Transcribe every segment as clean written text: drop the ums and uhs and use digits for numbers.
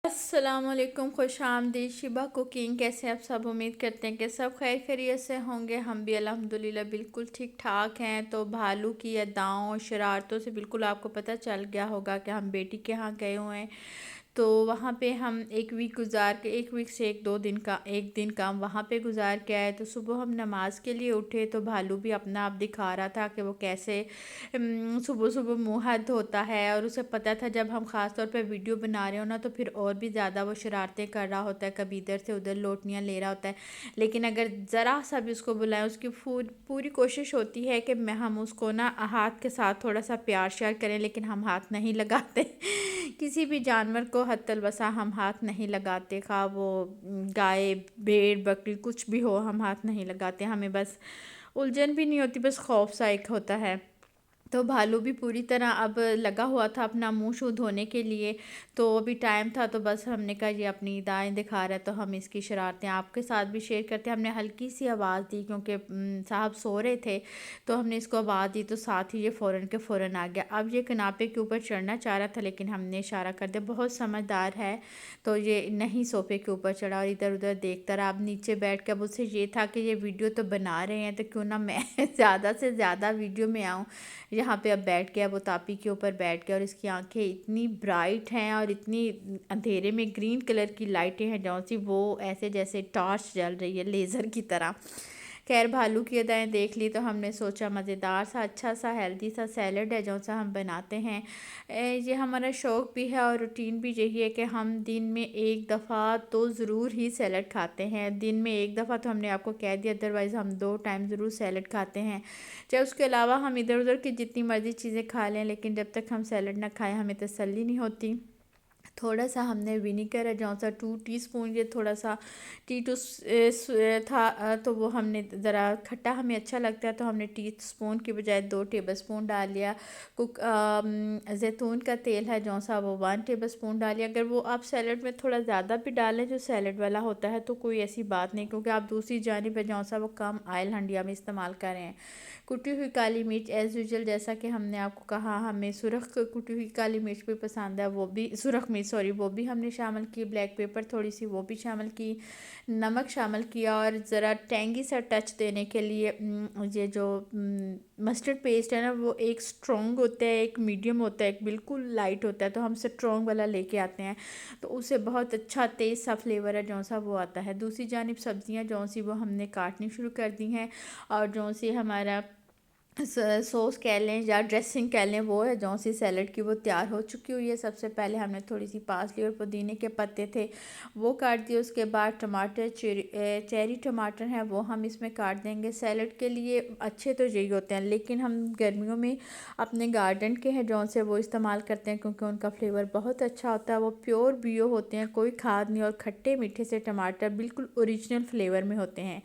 अस्सलामुअलैकुम, खुश आमदीद। Shiba cooking. कैसे आप सब? उम्मीद करते हैं कि सब खैर खैरियत से होंगे। हम भी अल्हम्दुलिल्लाह बिल्कुल ठीक ठाक हैं। तो भालू की अदाओं और शरारतों से बिल्कुल आपको पता चल गया होगा कि हम बेटी के यहाँ गए हुए हैं। तो वहाँ पे हम एक वीक गुजार के, एक वीक से एक दिन का हम वहाँ पे गुजार के आए। तो सुबह हम नमाज के लिए उठे तो भालू भी अपना आप दिखा रहा था कि वो कैसे सुबह सुबह मुंह हाथ धोता है। और उसे पता था जब हम ख़ास तौर पे वीडियो बना रहे हो ना, तो फिर और भी ज़्यादा वो शरारतें कर रहा होता है, कभी इधर से उधर लोटनियाँ ले रहा होता है। लेकिन अगर ज़रा सा भी उसको बुलाएं, उसकी पूरी कोशिश होती है कि मैं हम उसको ना हाथ के साथ थोड़ा सा प्यार श्यार करें, लेकिन हम हाथ नहीं लगाते। किसी भी जानवर को हत्तल वसा हम हाथ नहीं लगाते, खा वो गाय भेड़ बकरी कुछ भी हो, हम हाथ नहीं लगाते। हमें बस उलझन भी नहीं होती, बस खौफ सा एक होता है। तो भालू भी पूरी तरह अब लगा हुआ था अपना मुंह शूँ धोने के लिए। तो अभी टाइम था तो बस हमने कहा ये अपनी दाएं दिखा रहा है, तो हम इसकी शरारतें आपके साथ भी शेयर करते हैं। हमने हल्की सी आवाज़ दी क्योंकि साहब सो रहे थे, तो हमने इसको आवाज़ दी तो साथ ही ये फ़ौरन के फ़ौरन आ गया। अब ये कनापे के ऊपर चढ़ना चाह रहा था, लेकिन हमने इशारा कर दिया, बहुत समझदार है। तो ये नहीं सोफे के ऊपर चढ़ा और इधर उधर देखता रहा। अब नीचे बैठ के अब उससे ये था कि ये वीडियो तो बना रहे हैं, तो क्यों ना मैं ज़्यादा से ज़्यादा वीडियो में आऊँ। यहाँ पे अब बैठ गया, वो तापी के ऊपर बैठ गया और इसकी आंखें इतनी ब्राइट हैं और इतनी अंधेरे में ग्रीन कलर की लाइटें हैं जौन सी वो ऐसे जैसे टॉर्च जल रही है लेज़र की तरह। खैर भालू की अदाएँ देख ली तो हमने सोचा मज़ेदार सा अच्छा सा हेल्दी सा सैलड है जो सा हम बनाते हैं। ये हमारा शौक़ भी है और रूटीन भी यही है कि हम दिन में एक दफ़ा तो ज़रूर ही सैलड खाते हैं। दिन में एक दफ़ा तो हमने आपको कह दिया, अदरवाइज़ हम 2 टाइम ज़रूर सैलड खाते हैं। चाहे उसके अलावा हम इधर उधर की जितनी मर्ज़ी चीज़ें खा लें, लेकिन जब तक हम सैलड ना खाएं हमें तसल्ली नहीं होती। थोड़ा सा हमने विनीगर है जौन सा 2 टीस्पून, ये थोड़ा सा टी टू था, तो वो हमने ज़रा खट्टा हमें अच्छा लगता है तो हमने टीस्पून की बजाय 2 टेबलस्पून डाल लिया। जैतून का तेल है जौन सा वो 1 टेबलस्पून डालिए। अगर वो आप सैलड में थोड़ा ज़्यादा भी डालें जो सैलड वाला होता है तो कोई ऐसी बात नहीं, क्योंकि आप दूसरी जानिब है जौन सा वो कम ऑयल हंडिया में इस्तेमाल कर रहे हैं। कुटी हुई काली मिर्च एज़ यूजुअल, जैसा कि हमने आपको कहा हमें सुरख कुटी हुई काली मिर्च भी पसंद है, वो भी सुरख मिर्च सॉरी वो भी हमने शामिल की। ब्लैक पेपर थोड़ी सी वो भी शामिल की, नमक शामिल किया और ज़रा टेंगी सा टच देने के लिए ये जो मस्टर्ड पेस्ट है ना, वो एक स्ट्रॉन्ग होता है, एक मीडियम होता है, एक बिल्कुल लाइट होता है। तो हम स्ट्रॉन्ग वाला लेके आते हैं तो उससे बहुत अच्छा तेज़ सा फ्लेवर है जौन सा वो आता है। दूसरी जानिब सब्ज़ियाँ जौन सी वो हमने काटनी शुरू कर दी हैं और जौन सी हमारा सॉस कह लें या ड्रेसिंग कह लें, वो है जौन सी सैलड की वो तैयार हो चुकी हुई है। सबसे पहले हमने थोड़ी सी पार्सली और पुदीने के पत्ते थे वो काट दिए। उसके बाद टमाटर चेरी टमाटर हैं वो हम इसमें काट देंगे। सैलड के लिए अच्छे तो यही होते हैं, लेकिन हम गर्मियों में अपने गार्डन के हैं जौन से वो इस्तेमाल करते हैं क्योंकि उनका फ्लेवर बहुत अच्छा होता है। वो प्योर बियो होते हैं, कोई खाद नहीं, और खट्टे मीठे से टमाटर बिल्कुल ओरिजिनल फ्लेवर में होते हैं।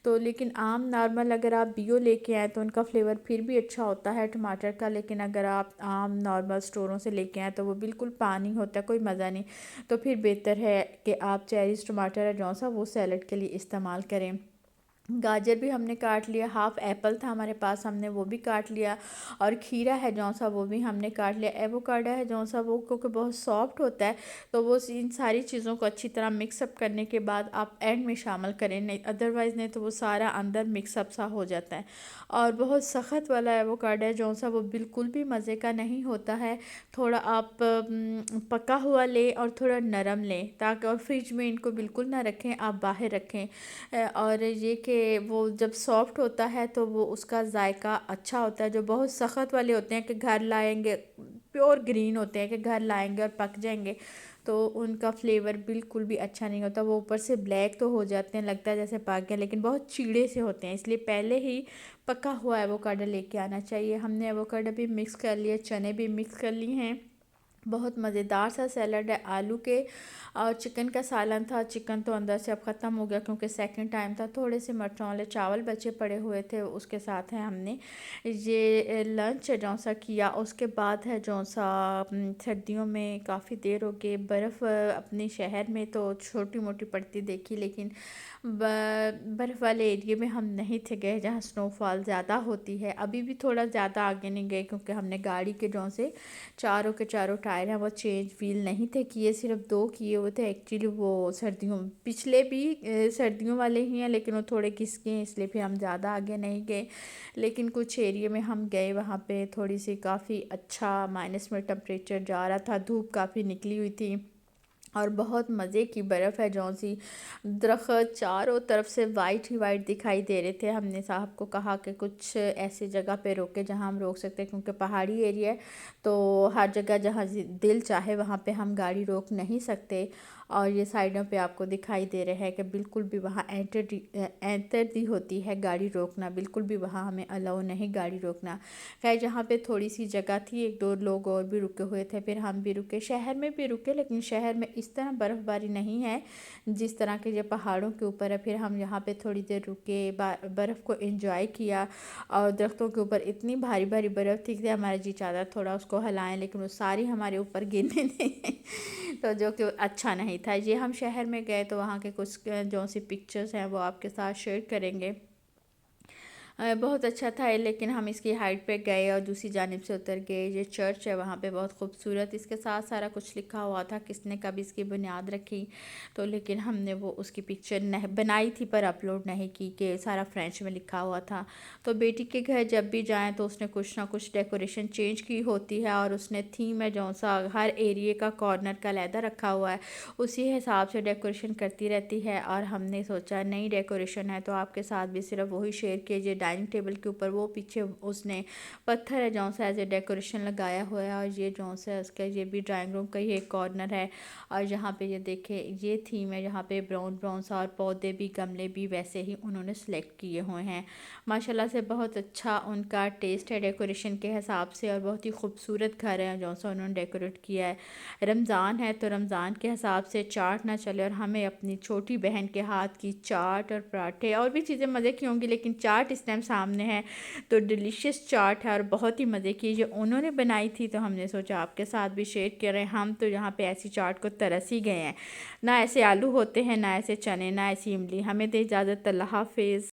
तो लेकिन आम नॉर्मल अगर आप बियो लेके आएँ तो उनका फ्लेवर फिर भी अच्छा होता है टमाटर का, लेकिन अगर आप आम नॉर्मल स्टोरों से लेके आएँ तो वो बिल्कुल पानी होता है, कोई मज़ा नहीं। तो फिर बेहतर है कि आप चेरीज़ टमाटर है जौन सा वो सैलड के लिए इस्तेमाल करें। गाजर भी हमने काट लिया, हाफ़ एप्पल था हमारे पास, हमने वो भी काट लिया। और खीरा है जौन सा वो भी हमने काट लिया। एवोकाडो है जौन सा वो क्योंकि बहुत सॉफ्ट होता है तो वो इन सारी चीज़ों को अच्छी तरह मिक्सअप करने के बाद आप एंड में शामिल करें, नहीं अदरवाइज़ नहीं तो वो सारा अंदर मिक्सअप सा हो जाता है। और बहुत सख्त वाला एवोकाडो है जौन सा वो बिल्कुल भी मज़े का नहीं होता है। थोड़ा आप पका हुआ लें और थोड़ा नरम लें, ताकि और फ्रिज में इनको बिल्कुल ना रखें, आप बाहर रखें। और ये कि वो जब सॉफ्ट होता है तो वो उसका जायका अच्छा होता है। जो बहुत सख्त वाले होते हैं कि घर लाएंगे, प्योर ग्रीन होते हैं कि घर लाएंगे और पक जाएंगे, तो उनका फ्लेवर बिल्कुल भी अच्छा नहीं होता। वो ऊपर से ब्लैक तो हो जाते हैं, लगता है जैसे पक गया, लेकिन बहुत चीड़े से होते हैं। इसलिए पहले ही पका हुआ एवोकाडो लेके आना चाहिए। हमने एवोकाडो भी मिक्स कर लिए, चने भी मिक्स कर लिए हैं। बहुत मज़ेदार सा सैलड है आलू के। और चिकन का सालन था, चिकन तो अंदर से अब ख़त्म हो गया क्योंकि सेकंड टाइम था। थोड़े से मरचों वाले चावल बचे पड़े हुए थे, उसके साथ है हमने ये लंच है जौन सा किया। उसके बाद है जौन सा सर्दियों में काफ़ी देर हो गई, बर्फ़ अपने शहर में तो छोटी मोटी पड़ती देखी, लेकिन बर्फ़ वाले एरिए में हम नहीं थे गए जहाँ स्नोफॉल ज़्यादा होती है। अभी भी थोड़ा ज़्यादा आगे नहीं गए क्योंकि हमने गाड़ी के जौन से चारों के चारों टायर हैं वो चेंज व्हील नहीं थे किए, सिर्फ 2 किए हुए थे। एक्चुअली वो सर्दियों पिछले भी सर्दियों वाले ही हैं, लेकिन वो थोड़े घिसके हैं, इसलिए फिर हम ज़्यादा आगे नहीं गए। लेकिन कुछ एरिया में हम गए, वहाँ पे थोड़ी सी काफ़ी अच्छा माइनस में टेम्परेचर जा रहा था, धूप काफ़ी निकली हुई थी और बहुत मज़े की बर्फ़ है। जौन सी दरख्त चारों तरफ से वाइट ही वाइट दिखाई दे रहे थे। हमने साहब को कहा कि कुछ ऐसी जगह पे रोके जहाँ हम रोक सकते हैं, क्योंकि पहाड़ी एरिया है तो हर जगह जहाँ दिल चाहे वहाँ पे हम गाड़ी रोक नहीं सकते। और ये साइडों पे आपको दिखाई दे रहा है कि बिल्कुल भी वहाँ एंटर दी होती है गाड़ी रोकना, बिल्कुल भी वहाँ हमें अलाउ नहीं गाड़ी रोकना। खैर जहाँ पे थोड़ी सी जगह थी, 1-2 लोग और भी रुके हुए थे, फिर हम भी रुके। शहर में भी रुके, लेकिन शहर में इस तरह बर्फ़बारी नहीं है जिस तरह के ये पहाड़ों के ऊपर है। फिर हम यहाँ पे थोड़ी देर रुके, बर्फ़ को एंजॉय किया। और दरख्तों के ऊपर इतनी भारी भारी बर्फ़ थी कि हमारा जी चाहता थोड़ा उसको हिलाएं, लेकिन वो सारी हमारे ऊपर गिरने नहीं तो जो कि अच्छा नहीं था। ये हम शहर में गए तो वहाँ के कुछ जो सी पिक्चर्स हैं वो आपके साथ शेयर करेंगे। बहुत अच्छा था, लेकिन हम इसकी हाइट पे गए और दूसरी जानिब से उतर गए। ये चर्च है वहाँ पे बहुत खूबसूरत, इसके साथ सारा कुछ लिखा हुआ था, किसने कब इसकी बुनियाद रखी तो, लेकिन हमने वो उसकी पिक्चर नहीं बनाई थी पर अपलोड नहीं की, कि सारा फ्रेंच में लिखा हुआ था। तो बेटी के घर जब भी जाएँ तो उसने कुछ ना कुछ डेकोरेशन चेंज की होती है, और उसने थीम है जो सा हर एरिए का कॉर्नर का अलहदा रखा हुआ है, उसी हिसाब से डेकोरेशन करती रहती है। और हमने सोचा नई डेकोरेशन है तो आपके साथ भी सिर्फ वही शेयर कीजिए। डाइनिंग टेबल के ऊपर वो पीछे उसने पत्थर है जो सा एज ए डेकोरेशन लगाया हुआ है, और ये जो सा उसका ये भी ड्राइंग रूम का ही एक कॉर्नर है। और यहाँ पे ये देखे ये थीम है, यहाँ पे ब्राउन ब्राउन सा, और पौधे भी गमले भी वैसे ही उन्होंने सेलेक्ट किए हुए हैं। माशाल्लाह से बहुत अच्छा उनका टेस्ट है डेकोरेशन के हिसाब से, और बहुत ही खूबसूरत घर है जो सा उन्होंने डेकोरेट किया है। रमज़ान है तो रमज़ान के हिसाब से चाट ना चले, और हमें अपनी छोटी बहन के हाथ की चाट और पराठे और भी चीज़ें मज़े की होंगी, लेकिन चाट इस टाइम सामने है तो डिलीशियस चाट है और बहुत ही मज़े की जो उन्होंने बनाई थी, तो हमने सोचा आपके साथ भी शेयर करें। हम तो यहाँ पे ऐसी चाट को तरस ही गए हैं, ना ऐसे आलू होते हैं, ना ऐसे चने, ना ऐसी इमली। हमें दे इजाज़त, अल्लाह हाफिज़।